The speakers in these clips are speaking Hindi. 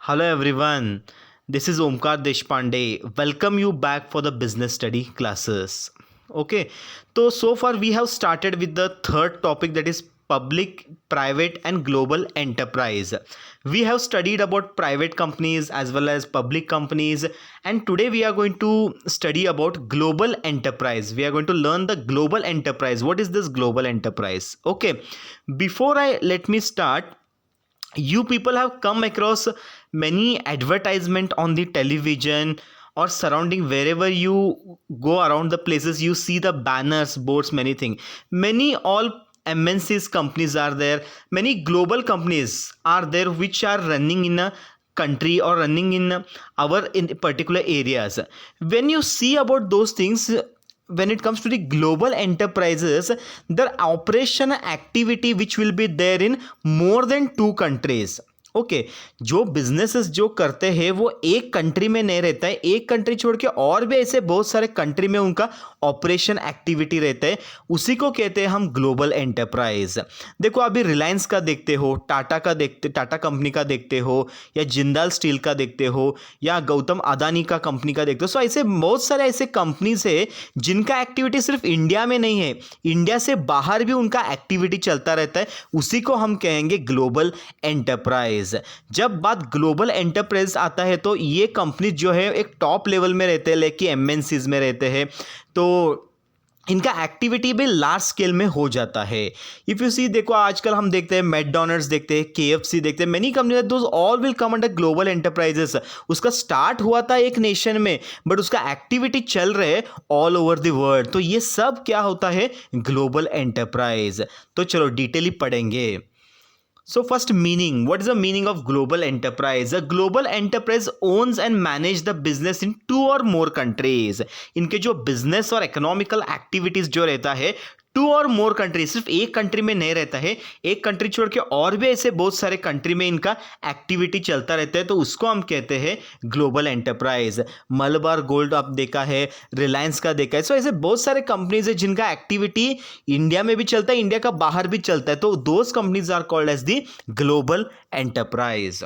Hello everyone, this is Omkar Deshpande. Welcome you back for the business study classes. Okay, so far we have started with the third topic, that is public, private and global enterprise. We have studied about private companies as well as public companies, and today we are going to study about global enterprise. We are going to learn the global enterprise. What is this global enterprise? Okay, before I let me start, you people have come across many advertisement on the television or surrounding. Wherever you go around the places, you see the banners, boards, many things. Many all MNCs companies are there, many global companies are there which are running in a country or running in our in particular areas. When you see about those things, when it comes to the global enterprises, the operation activity which will be there in more than two countries. Okay जो बिजनेसेस जो करते हैं वो एक कंट्री में नहीं रहता है, एक कंट्री छोड़ के और भी ऐसे बहुत सारे कंट्री में उनका ऑपरेशन एक्टिविटी रहता है, उसी को कहते हैं हम ग्लोबल एंटरप्राइज. देखो अभी रिलायंस का देखते हो, टाटा कंपनी का देखते हो, या जिंदाल स्टील का देखते हो, या गौतम अदानी का कंपनी का देखते हो. सो ऐसे बहुत सारे ऐसे कंपनीज है जिनका एक्टिविटी सिर्फ इंडिया में नहीं है, इंडिया से बाहर भी उनका एक्टिविटी चलता रहता है, उसी को हम कहेंगे ग्लोबल एंटरप्राइज. जब बात ग्लोबल एंटरप्राइज आता है तो ये कंपनी जो है एक टॉप लेवल में रहते हैं, लेकिन एमएनसीज में रहते हैं, तो इनका एक्टिविटी भी लार्ज स्केल में हो जाता है. इफ यू सी, देखो आजकल हम देखते हैं मैकडोनल्ड्स देखते हैं, केएफसी देखते हैं, many companies those all will come under global enterprises. उसका स्टार्ट हुआ था एक नेशन में, बट उसका एक्टिविटी चल रहे है ऑल ओवर द वर्ल्ड. तो ये सब क्या होता है, ग्लोबल एंटरप्राइज. तो चलो डिटेली पढ़ेंगे. So first meaning, what is the meaning of global enterprise? A global enterprise owns and manage the business in two or more countries. इनके जो business और economical activities जो रहता है टू और मोर कंट्री, सिर्फ एक कंट्री में नहीं रहता है, एक कंट्री छोड़ के और भी ऐसे बहुत सारे कंट्री में इनका एक्टिविटी चलता रहता है, तो उसको हम कहते हैं ग्लोबल एंटरप्राइज. मलबार गोल्ड आप देखा है, रिलायंस का देखा है. सो ऐसे बहुत सारे कंपनीज है जिनका एक्टिविटी इंडिया में भी चलता है, इंडिया का बाहर भी चलता है, तो those companies are called as the global enterprise.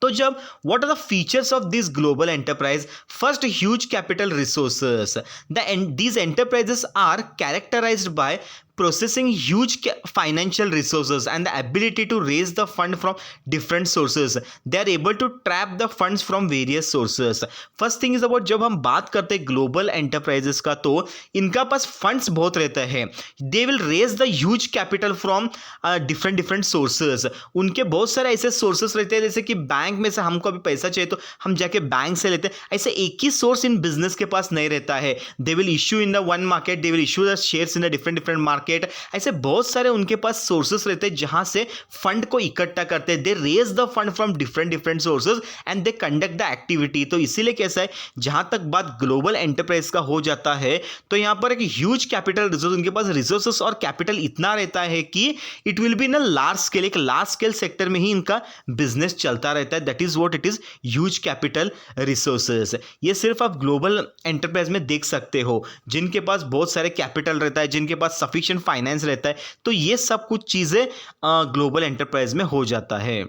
तो जब what are the features of this global enterprise? First, huge capital resources. These enterprises are characterised by processing huge financial resources and the ability to raise the fund from different sources. They are able to trap the funds from various sources. First thing is about, जब हम बात करते हैं ग्लोबल एंटरप्राइजेस का, तो इनका पास फंड्स बहुत रहता है. They will raise the huge capital from different sources. उनके बहुत सारे ऐसे सोर्सेस रहते हैं, जैसे कि बैंक में से हमको अभी पैसा चाहिए तो हम जाके बैंक से लेते हैं. ऐसे एक ही सोर्स इन बिजनेस के पास नहीं रहता है. They will issue in the one market, they will issue the shares in the different market. ऐसे बहुत सारे उनके पास सोर्सेस रहते हैं जहां से फंड को इकट्ठा करते हैं. They raise the fund from different sources and they conduct the activity. तो इसीलिए कैसा है, जहां तक बात ग्लोबल एंटरप्राइज का हो जाता है, तो यहां पर एक ह्यूज कैपिटल रिसोर्स, उनके पास रिसोर्सेस और कैपिटल इतना रहता है कि it will be in a large scale, एक लार्ज स्केल सेक्टर में ही इनका बिजनेस चलता रहता है. That is what it is, huge capital resources. ये सिर्फ आप ग्लोबल एंटरप्राइज में देख सकते हो, जिनके पास बहुत सारे कैपिटल रहता है, जिनके पास सफिशिएंट फाइनेंस रहता है, तो ये सब कुछ चीजें ग्लोबल एंटरप्राइज में हो जाता है.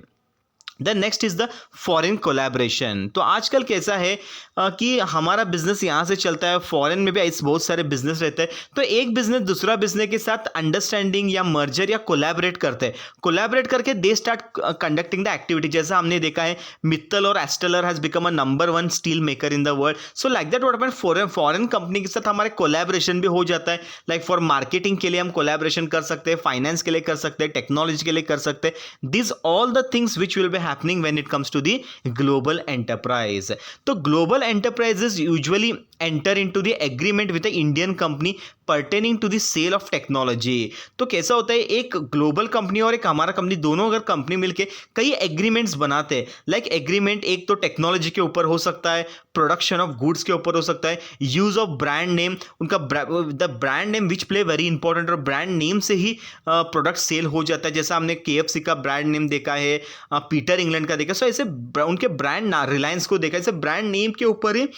The next is the foreign collaboration. तो आजकल कैसा है कि हमारा बिजनेस यहाँ से चलता है, फॉरेन में भी ऐसे बहुत सारे बिजनेस रहते हैं, तो एक बिजनेस दूसरा बिजनेस के साथ अंडरस्टैंडिंग या मर्जर या कोलैबोरेट करते हैं. कोलैबोरेट करके they start conducting the activity. जैसा हमने देखा है, मित्तल और एस्टेलर has become a number 1 steel maker in the world. So like that what happened, foreign company के साथ हमारे कोलैबोरेशन भी हो जाता है. लाइक फॉर मार्केटिंग के लिए हम कोलैबोरेशन कर सकते हैं, फाइनेंस के लिए कर सकते हैं, टेक्नोलॉजी के लिए कर सकते हैं. This all the things which will be happening when it comes to the global enterprise. तो global enterprises usually enter into the agreement with the Indian company pertaining to the sale of technology. तो कैसा होता है, एक ग्लोबल कंपनी और एक हमारा कंपनी, दोनों अगर कंपनी मिलके कई एग्रीमेंट्स बनाते हैं. लाइक एग्रीमेंट एक तो टेक्नोलॉजी के ऊपर हो सकता है, प्रोडक्शन ऑफ गुड्स के ऊपर हो सकता है, यूज ऑफ ब्रांड नेम, उनका the brand name which play very important, और ब्रांड नेम से ही प्रोडक्ट सेल हो जाता है. जैसा हमने केएफसी का ब्रांड नेम देखा है, पीटर इंग्लैंड का देखा. सो ऐसे उनके ब्रांड ना, रिलायंस को देखा, ऐसे ब्रांड नेम के ऊपर ही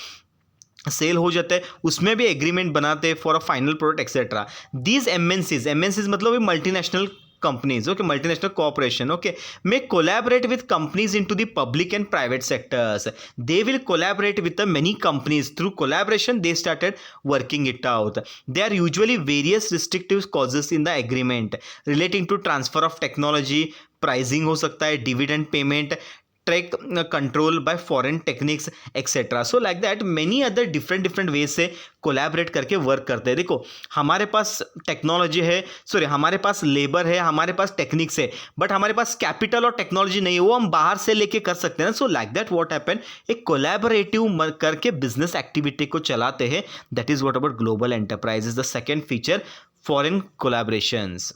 सेल हो जाता है, उसमें भी एग्रीमेंट बनाते हैं for a final product etcetera. These MNCs मतलब multinational companies, okay, multinational corporation, okay, may collaborate with companies into the public and private sectors. They will collaborate with the many companies. Through collaboration they started working it out. There are usually various restrictive clauses in the agreement relating to transfer of technology, pricing हो सकता है, dividend payment, track control by foreign techniques etcetera. So like that many other different way से कोलैबोरेट करके वर्क करते हैं. देखो हमारे पास टेक्नोलॉजी है, सॉरी हमारे पास लेबर है, हमारे पास टेक्निक्स है, बट हमारे पास कैपिटल और टेक्नोलॉजी नहीं है, वो हम बाहर से लेके कर सकते हैं. So like that what happen, एक कोलैबोरेटिव करके बिजनेस एक्टिविटी को चलाते हैं. That is what about global enterprise is the second feature, foreign collaborations.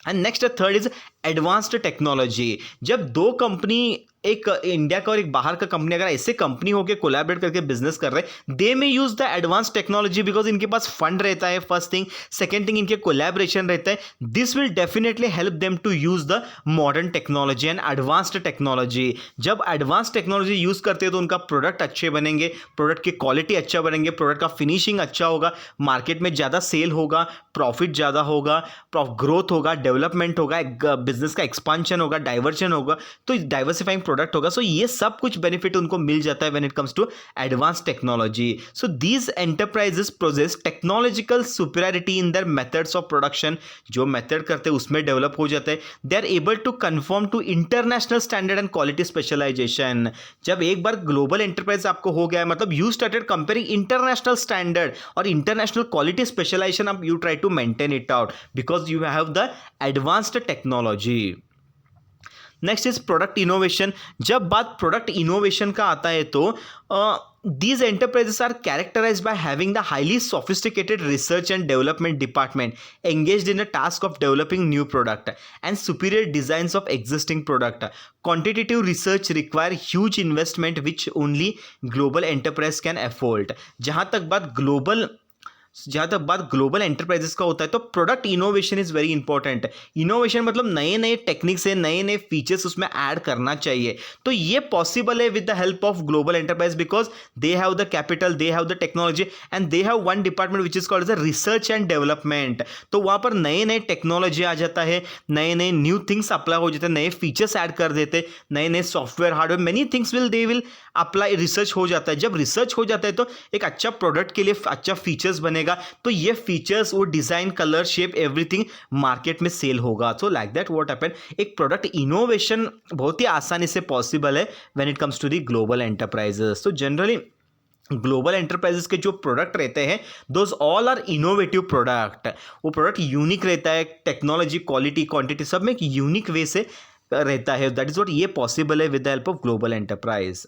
And next third is advanced technology. जब दो कंपनी, एक इंडिया का और एक बाहर का कंपनी, अगर ऐसे कंपनी होकर कोलैबोरेट करके बिजनेस कर रहे हैं, दे में use the advance technology because इनके पास फंड रहता है, फर्स्ट थिंग. सेकंड थिंग, इनके कोलैबोरेशन रहता है. This will definitely help them to use the modern technology and advanced technology. जब एडवांस टेक्नोलॉजी यूज करते हैं तो उनका प्रोडक्ट अच्छे बनेंगे, प्रोडक्ट की क्वालिटी अच्छा बनेंगे, प्रोडक्ट का फिनिशिंग अच्छा होगा, मार्केट में ज़्यादा सेल होगा, प्रॉफिट ज़्यादा होगा, ग्रोथ होगा, डेवलपमेंट होगा, बिजनेस का एक्सपांशन होगा, डाइवर्जन होगा, तो डाइवर्सिफाइंग प्रोडक्ट होगा. सो ये सब कुछ बेनिफिट उनको मिल जाता है when it comes to advance technology. So these enterprises possess technological superiority in their methods of production. जो मेथड करते हैं उसमें डेवलप हो जाता है. They are able to confirm to international standard and quality specialisation. जब एक बार ग्लोबल एंटरप्राइज आपको हो गया है, मतलब you started comparing international standard और इंटरनेशनल क्वालिटी स्पेशलाइजेशन, अब you try to maintain it out because you have the advanced technology. Next is product innovation. जब बात प्रोडक्ट इनोवेशन का आता है तो these enterprises are characterized by having the highly sophisticated research and development department engaged in the task of developing new product and superior designs of existing product. Quantitative research require huge investment which only global enterprise can afford. जहाँ तक बात ग्लोबल एंटरप्राइजेस का होता है तो product innovation is very important. Innovation मतलब नए नए टेक्निक्स है, नए नए फीचर्स उसमें ऐड करना चाहिए. तो ये पॉसिबल है with the help of global enterprise because they have the capital, they have the technology and they have one department which is called as research and development. तो वहाँ पर नए नए टेक्नोलॉजी आ जाता है, नए नए न्यू थिंग्स अप्लाई हो जाते हैं, नए फीचर्स ऐड कर देते, नए नए software hardware many things they will apply. Research हो जाता है. जब रिसर्च हो जाता है तो एक अच्छा प्रोडक्ट के लिए अच्छा फीचर्स बनेगा, तो ये फीचर्स, वो design, colour, shape, everything market में सेल होगा. So like that what happen, एक प्रोडक्ट इनोवेशन बहुत ही आसानी से पॉसिबल है when it comes to the global enterprises. तो जनरली ग्लोबल एंटरप्राइजेस के जो प्रोडक्ट रहते हैं those all are innovative product. वो प्रोडक्ट यूनिक रहता है, टेक्नोलॉजी, क्वालिटी, क्वांटिटी सब में एक यूनिक वे से रहता है. दैट इज व्हाट ये पॉसिबल है with the help of global enterprise.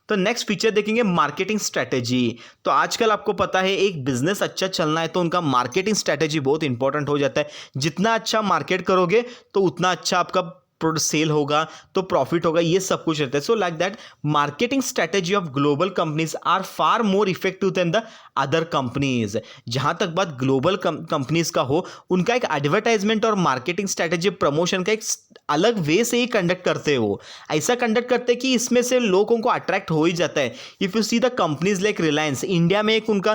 तो नेक्स्ट फीचर देखेंगे मार्केटिंग स्ट्रैटेजी. तो आजकल आपको पता है एक बिजनेस अच्छा चलना है तो उनका मार्केटिंग स्ट्रैटेजी बहुत इंपॉर्टेंट हो जाता है. जितना अच्छा मार्केट करोगे तो उतना अच्छा आपका प्रोडक्ट सेल होगा, तो प्रॉफिट होगा, ये सब कुछ रहता है. So like that marketing strategy of global companies are far more effective than the other companies. जहां तक बात ग्लोबल कंपनीज का हो, उनका एक एडवर्टाइजमेंट और मार्केटिंग स्ट्रैटेजी, प्रमोशन का एक अलग वे से ही कंडक्ट करते हैं. वो ऐसा कंडक्ट करते हैं कि इसमें से लोगों को अट्रैक्ट हो ही जाता है. If you see the companies like Reliance, India में एक उनका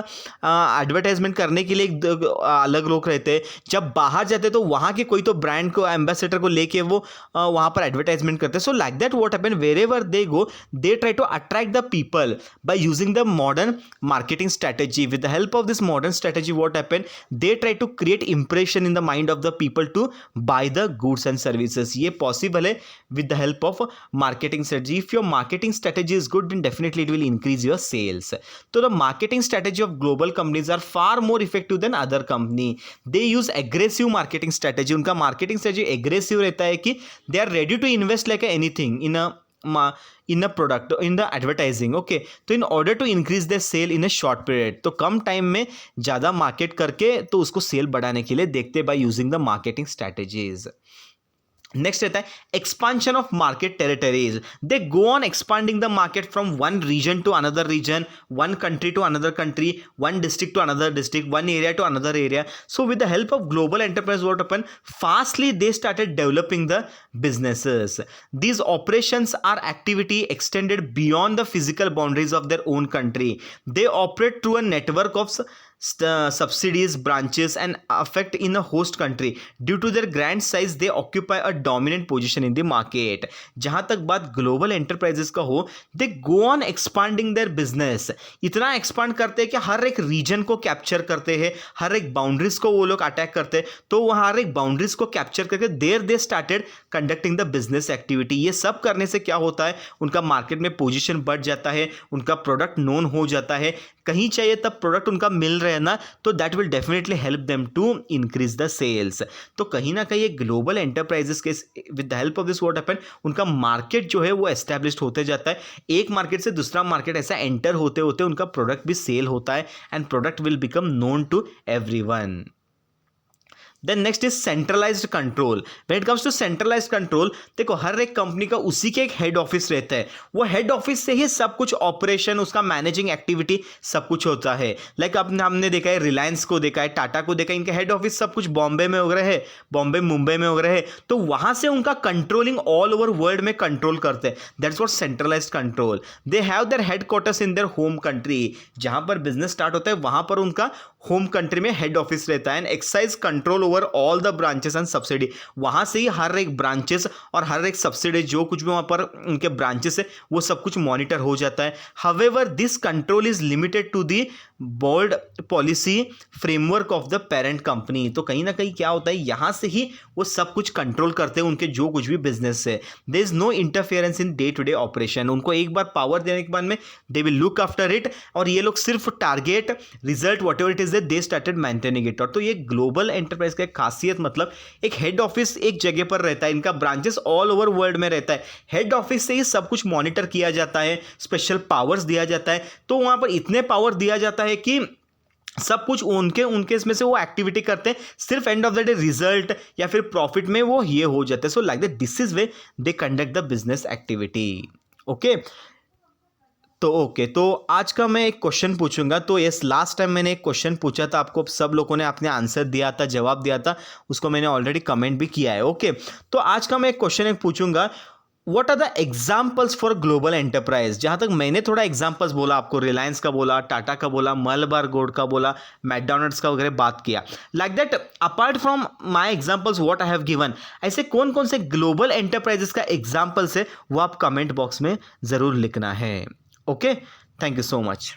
एडवर्टाइजमेंट करने के लिए एक अलग लोग रहते हैं. जब बाहर जाते हैं तो वहाँ के कोई तो ब्रांड को, एम्बेसडर को लेके वो वहाँ पर एडवर्टाइजमेंट करते हैं. So like that what happen, wherever they go they try to attract the people by using the modern marketing strategy. With the help of this modern strategy, what happened? They try to create impression in the mind of the people to buy the goods and services. ये possible है with the help of marketing strategy. If your marketing strategy is good, then definitely it will increase your sales. So the marketing strategy of global companies are far more effective than other company. They use aggressive marketing strategy. उनका marketing strategy aggressive रहता है कि they are ready to invest like anything in a product, in the advertising. okay, तो in order to increase their sale in a short period, तो कम टाइम में ज़्यादा मार्केट करके तो उसको सेल बढ़ाने के लिए देखते by using the marketing strategies. Next रहता है expansion of market territories. They go on expanding the market from one region to another region, one country to another country, one district to another district, one area to another area. So with the help of global enterprise what happened, fastly they started developing the businesses. These operations are activity extended beyond the physical boundaries of their own country. They operate through a network of subsidies, branches and effect in a host country. Due to their grand size, they occupy a dominant position in the market. जहां तक बात ग्लोबल एंटरप्राइजेस का हो, they go on expanding their business. इतना एक्सपांड करते हैं कि हर एक रीजन को कैप्चर करते हैं, हर एक बाउंड्रीज को वो लोग अटैक करते हैं. तो वहाँ हर एक बाउंड्रीज को कैप्चर करके there they started conducting the business activity. ये सब करने से क्या होता है, उनका मार्केट में पोजीशन बढ़ जाता है, उनका प्रोडक्ट नोन हो जाता है. कहीं चाहिए तब प्रोडक्ट उनका मिल रहा है ना, तो that will definitely help them to increase the sales. तो कहीं ना कहीं ग्लोबल एंटरप्राइजेस के with the help of this what happen, उनका मार्केट जो है वो एस्टैब्लिश्ड होते जाता है. एक मार्केट से दूसरा मार्केट ऐसा एंटर होते होते उनका प्रोडक्ट भी सेल होता है and product will become known to everyone. Then next is centralised control. When it comes to centralised control, देखो हर एक कंपनी का उसी के एक हेड ऑफिस रहता है. वो हेड ऑफिस से ही सब कुछ ऑपरेशन, उसका मैनेजिंग एक्टिविटी सब कुछ होता है. लाइक अब हमने देखा है, रिलायंस को देखा है, टाटा को देखा है, इनके हेड ऑफिस सब कुछ बॉम्बे में वगैरह है, बॉम्बे मुंबई में वगैरह है. तो वहां से उनका कंट्रोलिंग ऑल ओवर वर्ल्ड में कंट्रोल करते हैं. That's what centralised control. They have their headquarters in their home country. जहां पर बिजनेस स्टार्ट होता है वहां पर उनका होम कंट्री में हेड ऑफिस रहता है. And exercise control over all the branches and subsidy. वहां से ही हर एक ब्रांचेस और हर एक सब्सिडी जो कुछ भी वहां पर उनके ब्रांचेस है वो सब कुछ मॉनिटर हो जाता है. However this control is limited to the board policy framework of the parent company. तो कहीं ना कहीं क्या होता है, यहां से ही वो सब कुछ कंट्रोल करते हैं उनके जो कुछ भी बिजनेस है. There is no interference in day to day operation. उनको एक बार पावर देने के बाद में they will look after it, और ये लोग सिर्फ target result whatever it is they started maintaining it. और तो ये ग्लोबल एंटरप्राइज का एक खासियत, मतलब एक हेड ऑफिस एक जगह पर रहता है, इनका ब्रांचेस ऑल ओवर वर्ल्ड में रहता है. हेड ऑफिस से ही सब कुछ मॉनिटर किया जाता है, स्पेशल पावर्स दिया जाता है. तो वहां पर इतने पावर दिया जाता है कि सब कुछ उनके इसमें से वो एक्टिविटी करते हैं. सिर्फ end of the day result या फिर प्रॉफिट में वो ये हो जाते हैं. So like that this is way they conduct the business activity. Okay, तो आज का मैं एक क्वेश्चन पूछूंगा. तो यस, लास्ट टाइम मैंने एक क्वेश्चन पूछा था, आपको सब लोगों ने आपने आंसर दिया था, जवाब दिया था, उसको मैंने ऑलरेडी कमेंट भी किया है. ओके, तो आज का मैं एक क्वेश्चन एक पूछूंगा, what are the examples for global enterprise. जहां तक मैंने थोड़ा एग्जाम्पल्स बोला आपको, रिलायंस का बोला, टाटा का बोला, मलबार गोल्ड का बोला, मैकडॉनल्ड्स का वगैरह बात किया. Like that apart from my examples what I have given, ऐसे कौन कौन से ग्लोबल एंटरप्राइजेस का एग्जाम्पल्स है वो आप कमेंट बॉक्स में जरूर लिखना है. Okay, thank you so much.